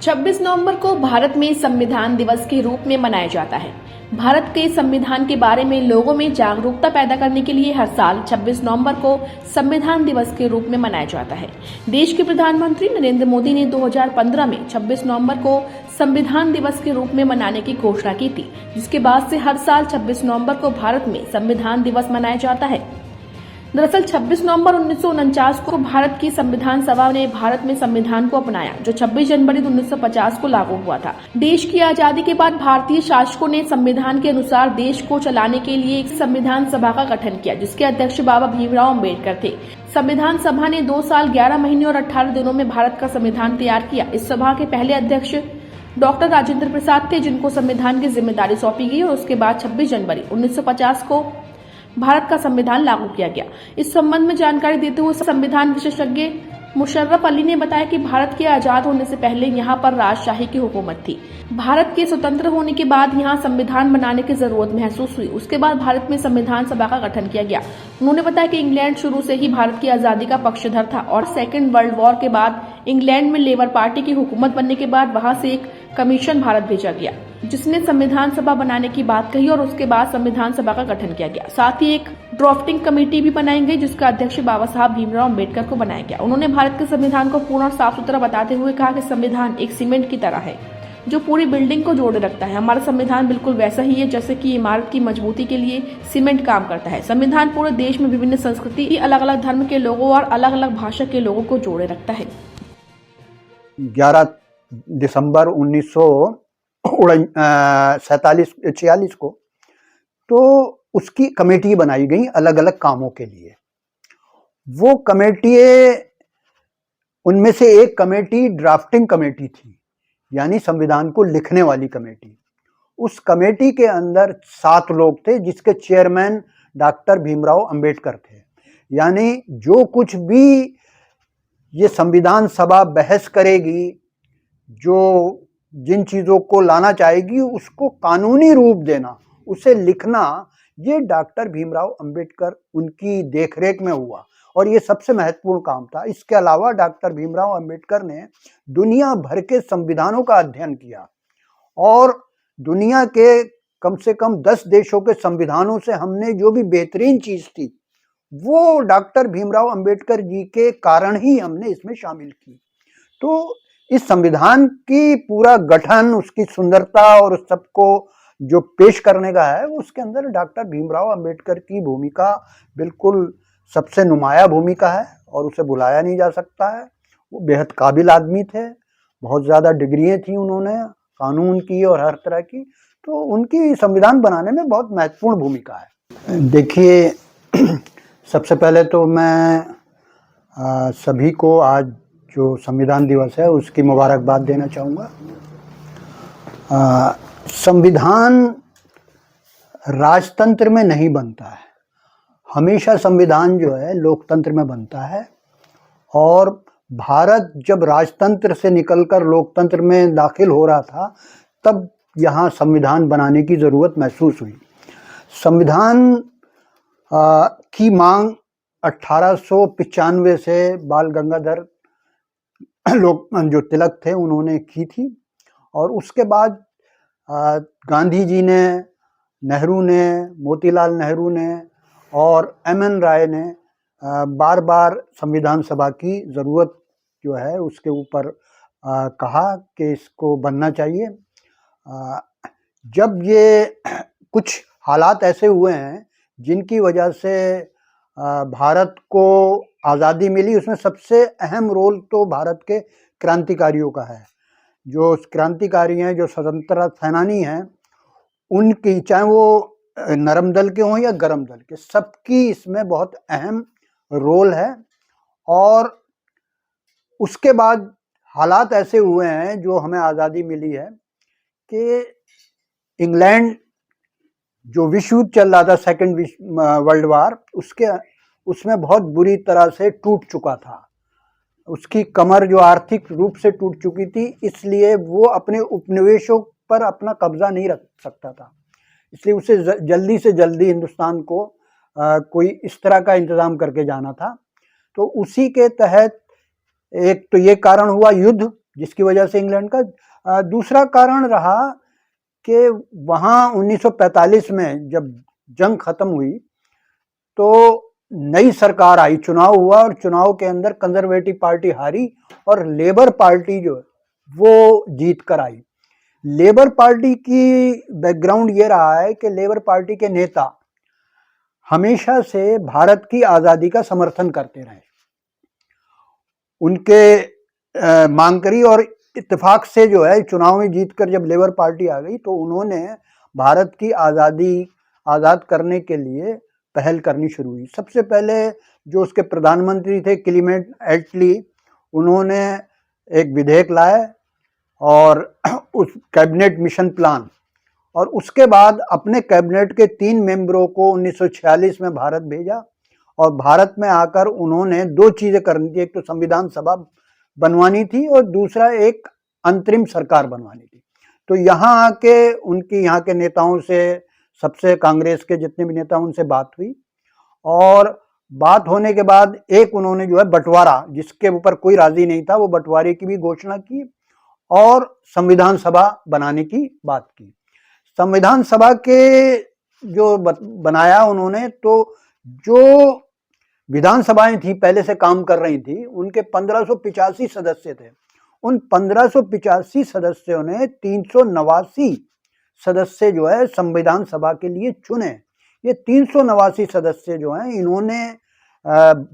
26 नवंबर को भारत में संविधान दिवस के रूप में मनाया जाता है। भारत के संविधान के बारे में लोगों में जागरूकता पैदा करने के लिए हर साल 26 नवंबर को संविधान दिवस के रूप में मनाया जाता है। देश के प्रधानमंत्री नरेंद्र मोदी ने 2015 में 26 नवंबर को संविधान दिवस के रूप में मनाने की घोषणा की थी, जिसके बाद से हर साल 26 नवंबर को भारत में संविधान दिवस मनाया जाता है। दरअसल 26 नवंबर 1949 को भारत की संविधान सभा ने भारत में संविधान को अपनाया, जो 26 जनवरी 1950 को लागू हुआ था। देश की आजादी के बाद भारतीय शासकों ने संविधान के अनुसार देश को चलाने के लिए एक संविधान सभा का गठन किया, जिसके अध्यक्ष बाबा भीमराव अम्बेडकर थे। संविधान सभा ने 2 साल 11 महीने और 18 दिनों में भारत का संविधान तैयार किया। इस सभा के पहले अध्यक्ष डॉक्टर राजेंद्र प्रसाद थे, जिनको संविधान की जिम्मेदारी सौंपी गई और उसके बाद 26 जनवरी 1950 को भारत का संविधान लागू किया गया। इस संबंध में जानकारी देते हुए संविधान विशेषज्ञ मुशर्रफ अली ने बताया कि भारत के आजाद होने से पहले यहाँ पर राजशाही की हुकूमत थी। भारत के स्वतंत्र होने के बाद यहाँ संविधान बनाने की जरूरत महसूस हुई। उसके बाद भारत में संविधान सभा का गठन किया गया। उन्होंने बताया कि इंग्लैंड शुरू से ही भारत की आजादी का पक्षधर था और सेकेंड वर्ल्ड वॉर के बाद इंग्लैंड में लेबर पार्टी की हुकूमत बनने के बाद वहां से एक कमीशन भारत भेजा गया, जिसने संविधान सभा बनाने की बात कही और उसके बाद संविधान सभा का गठन किया गया। साथ ही एक ड्राफ्टिंग कमेटी भी बनाई गई, जिसका अध्यक्ष बाबा साहब भीमराव अम्बेडकर को बनाया गया। उन्होंने भारत के संविधान को पूर्ण और साफ सुथरा बताते हुए कहा कि संविधान एक सीमेंट की तरह है, जो पूरी बिल्डिंग को जोड़े रखता है। हमारा संविधान बिल्कुल वैसा ही है जैसे कि इमारत की मजबूती के लिए सीमेंट काम करता है। संविधान पूरे देश में विभिन्न संस्कृति, अलग अलग धर्म के लोगों और अलग अलग भाषा के लोगों को जोड़े रखता है। 11 दिसंबर 1946 को तो उसकी कमेटी बनाई गई अलग अलग कामों के लिए। वो कमेटी, उनमें से एक कमेटी ड्राफ्टिंग कमेटी थी, यानी संविधान को लिखने वाली कमेटी। उस कमेटी के अंदर 7 लोग थे, जिसके चेयरमैन डॉक्टर भीमराव अंबेडकर थे। यानी जो कुछ भी ये संविधान सभा बहस करेगी, जो जिन चीज़ों को लाना चाहेगी, उसको कानूनी रूप देना, उसे लिखना, ये डॉक्टर भीमराव अंबेडकर उनकी देखरेख में हुआ और ये सबसे महत्वपूर्ण काम था। इसके अलावा डॉक्टर भीमराव अंबेडकर ने दुनिया भर के संविधानों का अध्ययन किया और दुनिया के कम से कम 10 देशों के संविधानों से हमने जो भी बेहतरीन चीज़ थी, वो डॉक्टर भीमराव अंबेडकर जी के कारण ही हमने इसमें शामिल की। तो इस संविधान की पूरा गठन, उसकी सुंदरता और उस सबको जो पेश करने का है, उसके अंदर डॉक्टर भीमराव अंबेडकर की भूमिका बिल्कुल सबसे नुमाया भूमिका है और उसे भुलाया नहीं जा सकता है। वो बेहद काबिल आदमी थे, बहुत ज़्यादा डिग्रियाँ थी उन्होंने, कानून की और हर तरह की, तो उनकी संविधान बनाने में बहुत महत्वपूर्ण भूमिका है। देखिए, सबसे पहले तो मैं सभी को आज जो संविधान दिवस है उसकी मुबारकबाद देना चाहूँगा। संविधान राजतंत्र में नहीं बनता है, हमेशा संविधान जो है लोकतंत्र में बनता है। और भारत जब राजतंत्र से निकलकर लोकतंत्र में दाखिल हो रहा था, तब यहाँ संविधान बनाने की ज़रूरत महसूस हुई। संविधान की मांग 1895 से बाल गंगाधर लोग जो तिलक थे उन्होंने की थी और उसके बाद गांधी जी ने, नेहरू ने, मोतीलाल नेहरू ने और एमएन राय ने बार बार संविधान सभा की ज़रूरत जो है उसके ऊपर कहा कि इसको बनना चाहिए। जब ये कुछ हालात ऐसे हुए हैं जिनकी वजह से भारत को आज़ादी मिली, उसमें सबसे अहम रोल तो भारत के क्रांतिकारियों का है। जो क्रांतिकारी हैं, जो स्वतंत्रता सेनानी हैं, उनकी, चाहे वो नरम दल के हों या गरम दल के, सबकी इसमें बहुत अहम रोल है। और उसके बाद हालात ऐसे हुए हैं जो हमें आज़ादी मिली है कि इंग्लैंड जो विश्व युद्ध चल रहा था, सेकेंड वर्ल्ड वार, उसमें बहुत बुरी तरह से टूट चुका था। उसकी कमर जो आर्थिक रूप से टूट चुकी थी, इसलिए वो अपने उपनिवेशों पर अपना कब्जा नहीं रख सकता था। इसलिए उसे जल्दी से जल्दी हिंदुस्तान को कोई इस तरह का इंतज़ाम करके जाना था। तो उसी के तहत एक तो ये कारण हुआ युद्ध, जिसकी वजह से इंग्लैंड का दूसरा कारण रहा कि वहाँ 1945 में जब जंग खत्म हुई तो नई सरकार आई, चुनाव हुआ और चुनाव के अंदर कंजर्वेटिव पार्टी हारी और लेबर पार्टी जो है वो जीत कर आई। लेबर पार्टी की बैकग्राउंड ये रहा है कि लेबर पार्टी के नेता हमेशा से भारत की आज़ादी का समर्थन करते रहे। उनके मांग करी और इत्तेफाक से जो है चुनाव में जीतकर जब लेबर पार्टी आ गई तो उन्होंने भारत की आज़ाद करने के लिए पहल करनी शुरू हुई। सबसे पहले जो उसके प्रधानमंत्री थे क्लीमेंट एटली, उन्होंने एक विधेयक लाए और उस कैबिनेट मिशन प्लान, और उसके बाद अपने कैबिनेट के 3 मेंबरों को 1946 में भारत भेजा और भारत में आकर उन्होंने 2 चीज़ें करनी थी। एक तो संविधान सभा बनवानी थी और दूसरा एक अंतरिम सरकार बनवानी थी। तो यहाँ आके उनकी यहाँ के नेताओं से, सबसे कांग्रेस के जितने भी नेता उनसे बात हुई और बात होने के बाद एक उन्होंने जो है बंटवारा, जिसके ऊपर कोई राजी नहीं था, वो बंटवारे की भी घोषणा की और संविधान सभा बनाने की बात की। संविधान सभा के जो बनाया उन्होंने, तो जो विधानसभाएं थी पहले से काम कर रही थी, उनके 1585 सदस्य थे। उन 1585 सदस्यों ने 389 सदस्य जो है संविधान सभा के लिए चुने। ये 389 सदस्य जो हैं इन्होंने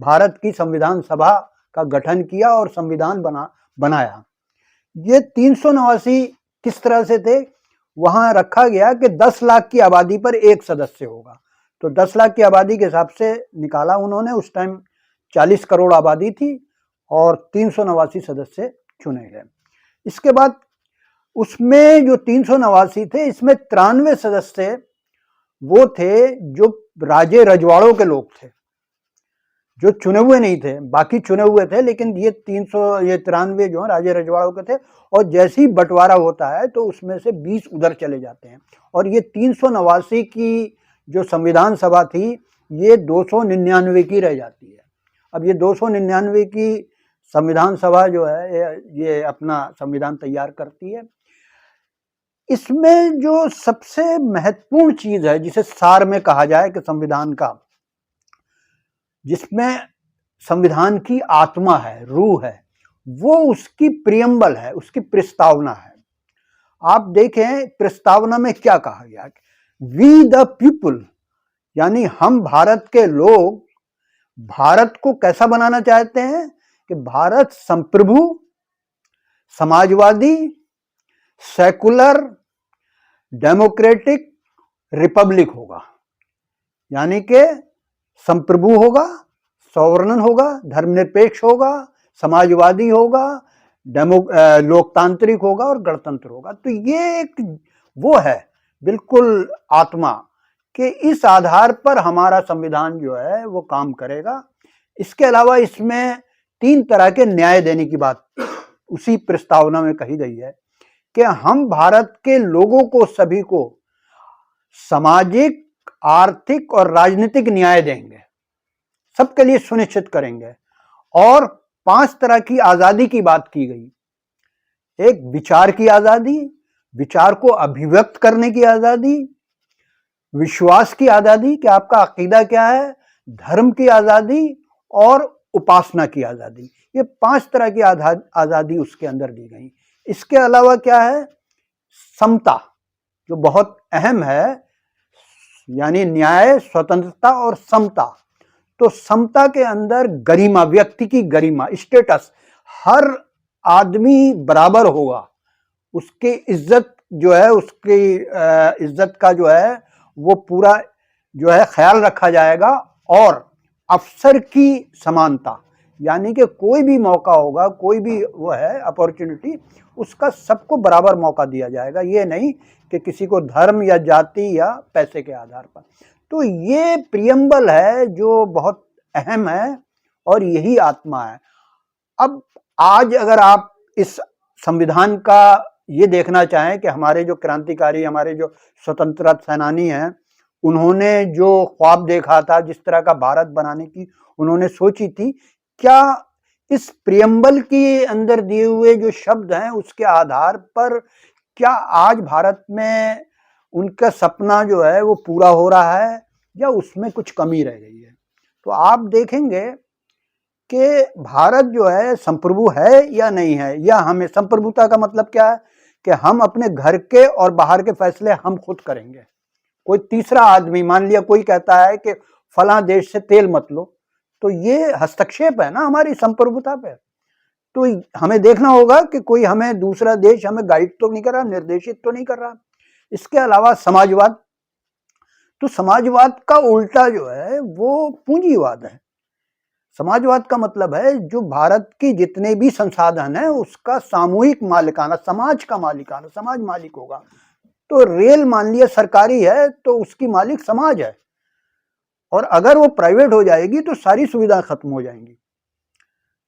भारत की संविधान सभा का गठन किया और संविधान बनाया। ये 389 किस तरह से थे? वहां रखा गया कि 10 लाख की आबादी पर एक सदस्य होगा, तो 10 लाख की आबादी के हिसाब से निकाला उन्होंने। उस टाइम 40 करोड़ आबादी थी और 389 सदस्य चुने गए। इसके बाद उसमें जो 389 थे, इसमें 93 सदस्य वो थे जो राजे रजवाड़ों के लोग थे, जो चुने हुए नहीं थे। बाकी चुने हुए थे, लेकिन ये 93 जो है राजे रजवाड़ों के थे। और जैसे ही बंटवारा होता है तो उसमें से 20 उधर चले जाते हैं और ये 389 की जो संविधान सभा थी ये 299 की रह जाती है। अब ये 299 की संविधान सभा जो है ये अपना संविधान तैयार करती है। इसमें जो सबसे महत्वपूर्ण चीज है, जिसे सार में कहा जाए कि संविधान का, जिसमें संविधान की आत्मा है, रूह है, वो उसकी प्रियम्बल है, उसकी प्रस्तावना है। आप देखें प्रस्तावना में क्या कहा गया, वी द पीपुल, यानी हम भारत के लोग भारत को कैसा बनाना चाहते हैं कि भारत संप्रभु, समाजवादी, सेकुलर, डेमोक्रेटिक रिपब्लिक होगा। यानी कि संप्रभु होगा, सॉवरन होगा, धर्मनिरपेक्ष होगा, समाजवादी होगा, लोकतांत्रिक होगा और गणतंत्र होगा। तो ये एक वो है बिल्कुल आत्मा कि इस आधार पर हमारा संविधान जो है वो काम करेगा। इसके अलावा इसमें 3 तरह के न्याय देने की बात उसी प्रस्तावना में कही गई है कि हम भारत के लोगों को, सभी को सामाजिक, आर्थिक और राजनीतिक न्याय देंगे, सबके लिए सुनिश्चित करेंगे। और 5 तरह की आजादी की बात की गई। एक विचार की आजादी, विचार को अभिव्यक्त करने की आजादी, विश्वास की आजादी कि आपका अकीदा क्या है, धर्म की आजादी और उपासना की आजादी। ये 5 तरह की आजादी उसके अंदर दी गई। इसके अलावा क्या है, समता, जो बहुत अहम है, यानी न्याय, स्वतंत्रता और समता। तो समता के अंदर गरिमा, व्यक्ति की गरिमा, स्टेटस, हर आदमी बराबर होगा, उसकी इज्जत जो है, उसकी इज्जत का जो है वो पूरा जो है ख्याल रखा जाएगा। और अवसर की समानता, यानी कि कोई भी मौका होगा, कोई भी वो है अपॉर्चुनिटी, उसका सबको बराबर मौका दिया जाएगा। ये नहीं कि किसी को धर्म या जाति या पैसे के आधार पर। तो ये प्रियम्बल है जो बहुत अहम है और यही आत्मा है। अब आज अगर आप इस संविधान का ये देखना चाहें कि हमारे जो क्रांतिकारी, हमारे जो स्वतंत्रता सेनानी हैं, उन्होंने जो ख्वाब देखा था, जिस तरह का भारत बनाने की उन्होंने सोची थी, क्या इस प्रियम्बल के अंदर दिए हुए जो शब्द हैं उसके आधार पर क्या आज भारत में उनका सपना जो है वो पूरा हो रहा है या उसमें कुछ कमी रह गई है। तो आप देखेंगे कि भारत जो है संप्रभु है या नहीं है, या हमें संप्रभुता का मतलब क्या है कि हम अपने घर के और बाहर के फैसले हम खुद करेंगे। कोई तीसरा आदमी, मान लिया कोई कहता है कि फला देश से तेल मत लो, तो ये हस्तक्षेप है ना हमारी संप्रभुता पे। तो हमें देखना होगा कि कोई हमें दूसरा देश हमें गाइड तो नहीं कर रहा, निर्देशित तो नहीं कर रहा। इसके अलावा समाजवाद, तो समाजवाद का उल्टा जो है वो पूंजीवाद है। समाजवाद का मतलब है जो भारत की जितने भी संसाधन है उसका सामूहिक मालिकाना, समाज का मालिकाना, समाज मालिक होगा। तो रेल मान लिया सरकारी है तो उसकी मालिक समाज है, और अगर वो प्राइवेट हो जाएगी तो सारी सुविधा खत्म हो जाएंगी।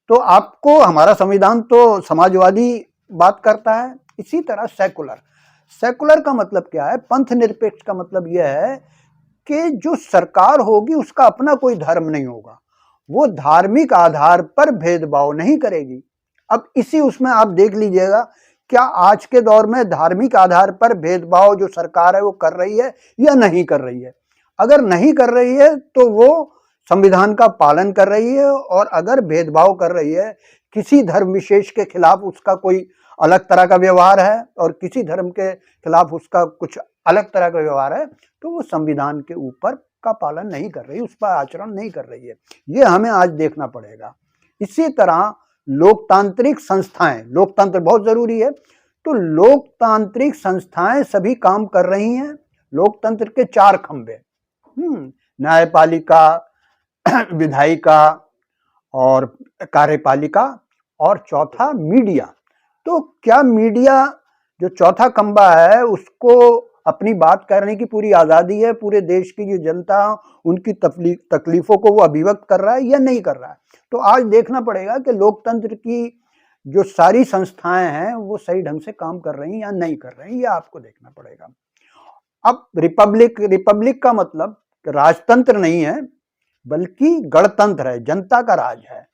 तो आपको हमारा संविधान तो समाजवादी बात करता है। इसी तरह सेकुलर का मतलब क्या है? पंथ निरपेक्ष का मतलब यह है कि जो सरकार होगी उसका अपना कोई धर्म नहीं होगा, वो धार्मिक आधार पर भेदभाव नहीं करेगी। अब इसी उसमें आप देख लीजिएगा, क्या आज के दौर में धार्मिक आधार पर भेदभाव जो सरकार है वो कर रही है या नहीं कर रही है? अगर नहीं कर रही है तो वो संविधान का पालन कर रही है, और अगर भेदभाव कर रही है, किसी धर्म विशेष के खिलाफ उसका कोई अलग तरह का व्यवहार है और किसी धर्म के खिलाफ उसका कुछ अलग तरह का व्यवहार है, तो वो संविधान के ऊपर का पालन नहीं कर रही, उस पर आचरण नहीं कर रही है। ये हमें आज देखना पड़ेगा। इसी तरह लोकतांत्रिक संस्थाएं, लोकतंत्र बहुत जरूरी है, तो लोकतांत्रिक संस्थाएं सभी काम कर रही हैं। लोकतंत्र के 4 खंभे, न्यायपालिका, विधायिका और कार्यपालिका, और चौथा मीडिया। तो क्या मीडिया जो चौथा खंभा है उसको अपनी बात करने की पूरी आज़ादी है? पूरे देश की जो जनता उनकी तकलीफों को वो अभिव्यक्त कर रहा है या नहीं कर रहा है? तो आज देखना पड़ेगा कि लोकतंत्र की जो सारी संस्थाएं हैं वो सही ढंग से काम कर रही हैं या नहीं कर रही हैं, ये आपको देखना पड़ेगा। अब रिपब्लिक का मतलब राजतंत्र नहीं है बल्कि गणतंत्र है, जनता का राज है।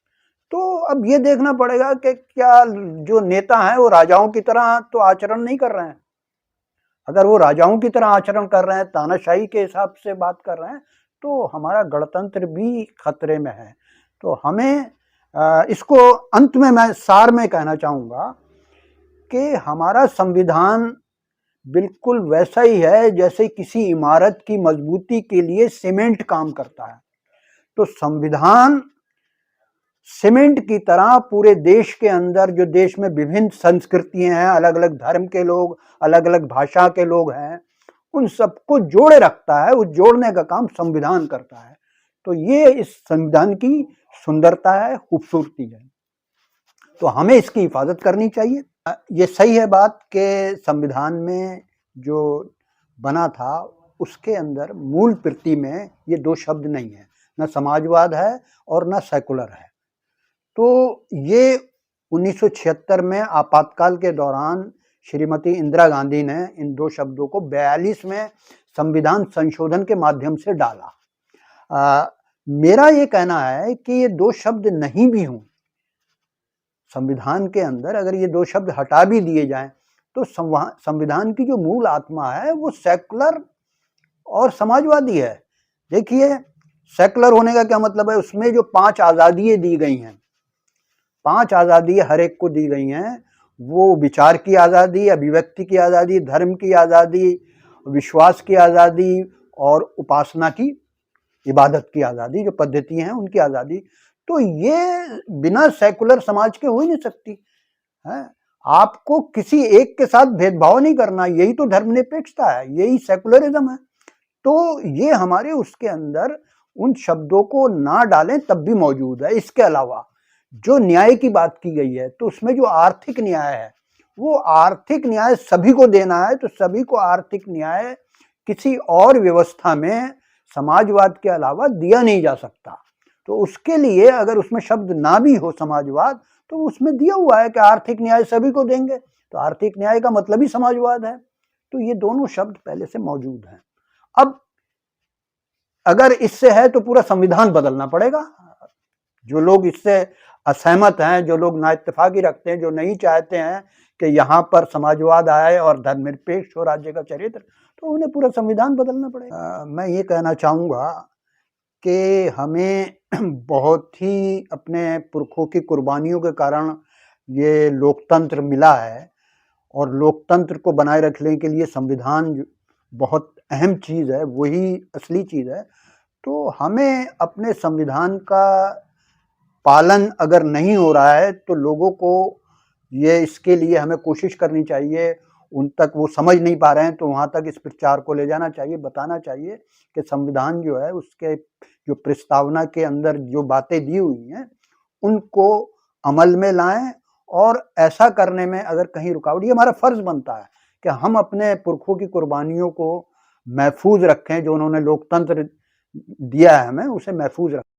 तो अब ये देखना पड़ेगा कि क्या जो नेता हैं वो राजाओं की तरह तो आचरण नहीं कर रहे हैं। अगर वो राजाओं की तरह आचरण कर रहे हैं, तानाशाही के हिसाब से बात कर रहे हैं, तो हमारा गणतंत्र भी खतरे में है। तो हमें इसको अंत में मैं सार में कहना चाहूँगा कि हमारा संविधान बिल्कुल वैसा ही है जैसे किसी इमारत की मजबूती के लिए सीमेंट काम करता है। तो संविधान सीमेंट की तरह पूरे देश के अंदर, जो देश में विभिन्न संस्कृतियां हैं, अलग अलग धर्म के लोग, अलग अलग भाषा के लोग हैं, उन सबको जोड़े रखता है। उस जोड़ने का काम संविधान करता है। तो ये इस संविधान की सुंदरता है, खूबसूरती है। तो हमें इसकी हिफाजत करनी चाहिए। ये सही है बात कि संविधान में जो बना था उसके अंदर मूल प्रति में ये 2 शब्द नहीं है, न समाजवाद है और न सेकुलर है। तो ये 1976 में आपातकाल के दौरान श्रीमती इंदिरा गांधी ने इन 2 शब्दों को 42वें संविधान संशोधन के माध्यम से डाला। मेरा ये कहना है कि ये 2 शब्द नहीं भी हों संविधान के अंदर, अगर ये 2 शब्द हटा भी दिए जाएं, तो संविधान की जो मूल आत्मा है वो सेकुलर और समाजवादी है। देखिए, सेकुलर होने का क्या मतलब है? उसमें जो 5 आज़ादियाँ दी गई हैं, 5 आज़ादियाँ हर एक को दी गई हैं, वो विचार की आज़ादी, अभिव्यक्ति की आज़ादी, धर्म की आज़ादी, विश्वास की आज़ादी और उपासना की, इबादत की आज़ादी, जो पद्धति हैं उनकी आज़ादी। तो ये बिना सेकुलर समाज के हो ही नहीं सकती है। आपको किसी एक के साथ भेदभाव नहीं करना, यही तो धर्मनिरपेक्षता है, यही सेकुलरिज्म है। तो ये हमारे उसके अंदर उन शब्दों को ना डालें तब भी मौजूद है। इसके अलावा जो न्याय की बात की गई है, तो उसमें जो आर्थिक न्याय है, वो आर्थिक न्याय सभी को देना है। तो सभी को आर्थिक न्याय किसी और व्यवस्था में समाजवाद के अलावा दिया नहीं जा सकता। तो उसके लिए अगर उसमें शब्द ना भी हो समाजवाद, तो उसमें दिया हुआ है कि आर्थिक न्याय सभी को देंगे, तो आर्थिक न्याय का मतलब ही समाजवाद है। तो ये दोनों शब्द पहले से मौजूद हैं। अब अगर इससे है तो पूरा संविधान बदलना पड़ेगा। जो लोग इससे असहमत हैं, जो लोग ना इत्तेफाकी रखते हैं, जो नहीं चाहते हैं कि यहाँ पर समाजवाद आए और धर्मनिरपेक्ष हो राज्य का चरित्र, तो उन्हें पूरा संविधान बदलना पड़ेगा। मैं ये कहना चाहूँगा कि हमें बहुत ही अपने पुरखों की कुर्बानियों के कारण ये लोकतंत्र मिला है, और लोकतंत्र को बनाए रखने के लिए संविधान बहुत अहम चीज़ है, वही असली चीज़ है। तो हमें अपने संविधान का पालन अगर नहीं हो रहा है तो लोगों को ये इसके लिए हमें कोशिश करनी चाहिए, उन तक वो समझ नहीं पा रहे हैं तो वहाँ तक इस प्रचार को ले जाना चाहिए, बताना चाहिए कि संविधान जो है उसके जो प्रस्तावना के अंदर जो बातें दी हुई हैं उनको अमल में लाएं, और ऐसा करने में अगर कहीं रुकावट, ये हमारा फर्ज बनता है कि हम अपने पुरखों की कुर्बानियों को महफूज रखें, जो उन्होंने लोकतंत्र दिया है हमें उसे महफूज रखें।